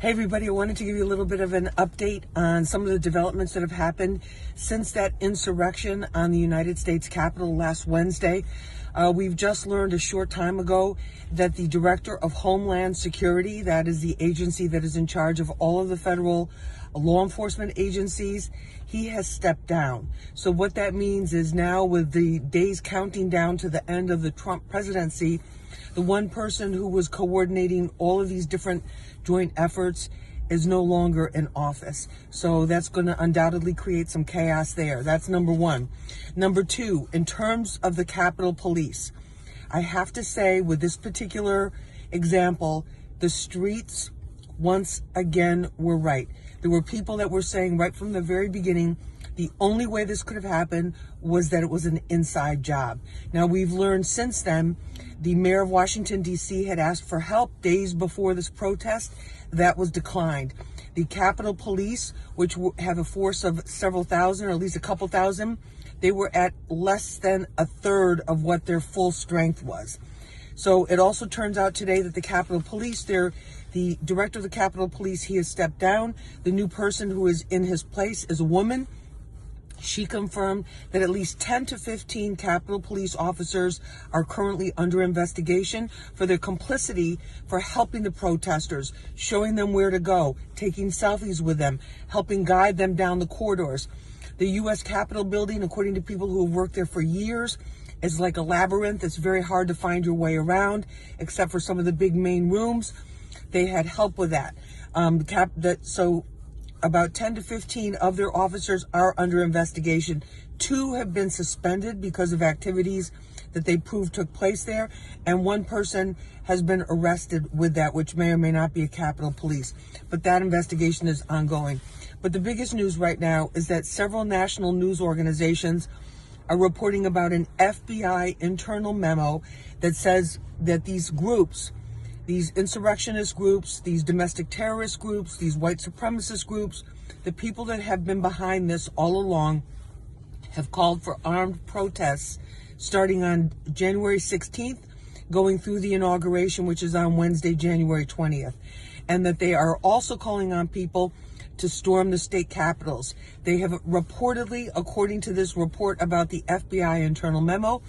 Hey everybody, I wanted to give you a little bit of an update on some of the developments that have happened since that insurrection on the United States Capitol last Wednesday. We've just learned a short time ago that the Director of Homeland Security, that is the agency that is in charge of all of the federal law enforcement agencies, he has stepped down. So what that means is now, with the days counting down to the end of the Trump presidency, the one person who was coordinating all of these different joint efforts is no longer in office. So that's going to undoubtedly create some chaos there. That's number one. Number two, in terms of the Capitol Police, I have to say, with this particular example, the streets once again were right. There were people that were saying right from the very beginning, the only way this could have happened was that it was an inside job. Now, we've learned since then, the mayor of Washington, D.C. had asked for help days before this protest. That was declined. The Capitol Police, which have a force of several thousand, or at least a couple thousand, they were at less than a third of what their full strength was. So it also turns out today that the Capitol Police, the director of the Capitol Police, he has stepped down. The new person who is in his place is a woman. She confirmed that at least 10 to 15 Capitol Police officers are currently under investigation for their complicity for helping the protesters, showing them where to go, taking selfies with them, helping guide them down the corridors. The U.S. Capitol building, according to people who have worked there for years, is like a labyrinth. It's very hard to find your way around, except for some of the big main rooms. They had help with that. So about 10 to 15 of their officers are under investigation. 2 have been suspended because of activities that they proved took place there. And 1 person has been arrested with that, which may or may not be a Capitol Police. But that investigation is ongoing. But the biggest news right now is that several national news organizations are reporting about an FBI internal memo that says that these groups, these insurrectionist groups, these domestic terrorist groups, these white supremacist groups, the people that have been behind this all along have called for armed protests starting on January 16th, going through the inauguration, which is on Wednesday, January 20th. And that they are also calling on people to storm the state capitals. They have reportedly, according to this report about the FBI internal memo,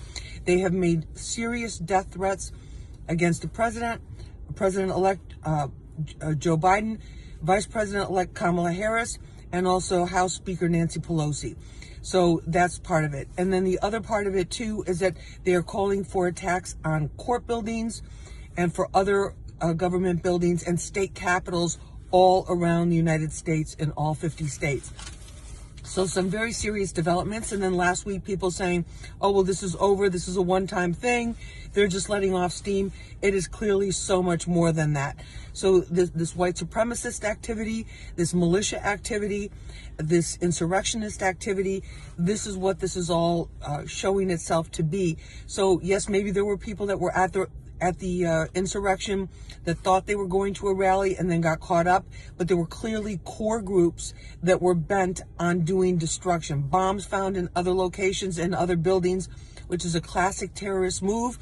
they have made serious death threats against the President-elect Joe Biden, Vice President-elect Kamala Harris, and also House Speaker Nancy Pelosi. So that's part of it. And then the other part of it, too, is that they are calling for attacks on court buildings and for other government buildings and state capitals all around the United States in all 50 states. So some very serious developments. And then last week, people saying, oh, well, this is over. This is a one-time thing. They're just letting off steam. It is clearly so much more than that. So this white supremacist activity, this militia activity, this insurrectionist activity, this is what this is all showing itself to be. So yes, maybe there were people that were at the insurrection that thought they were going to a rally and then got caught up, but there were clearly core groups that were bent on doing destruction. Bombs found in other locations and other buildings, which is a classic terrorist move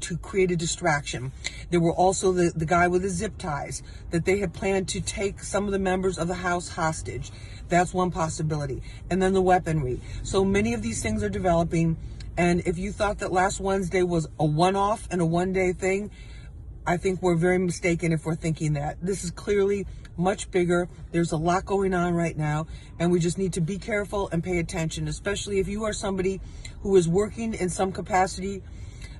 to create a distraction. There were also the guy with the zip ties, that they had planned to take some of the members of the House hostage. That's one possibility. And then the weaponry. So many of these things are developing. And if you thought that last Wednesday was a one-off and a one-day thing, I think we're very mistaken if we're thinking that. This is clearly much bigger. There's a lot going on right now, and we just need to be careful and pay attention, especially if you are somebody who is working in some capacity,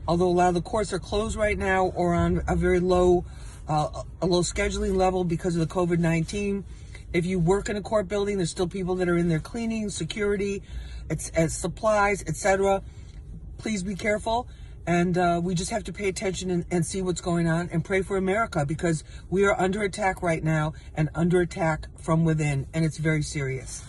although a lot of the courts are closed right now or on a very low scheduling level because of the COVID-19. If you work in a court building, there's still people that are in there cleaning, security, supplies, etc. Please be careful. And we just have to pay attention and see what's going on and pray for America, because we are under attack right now, and under attack from within, and it's very serious.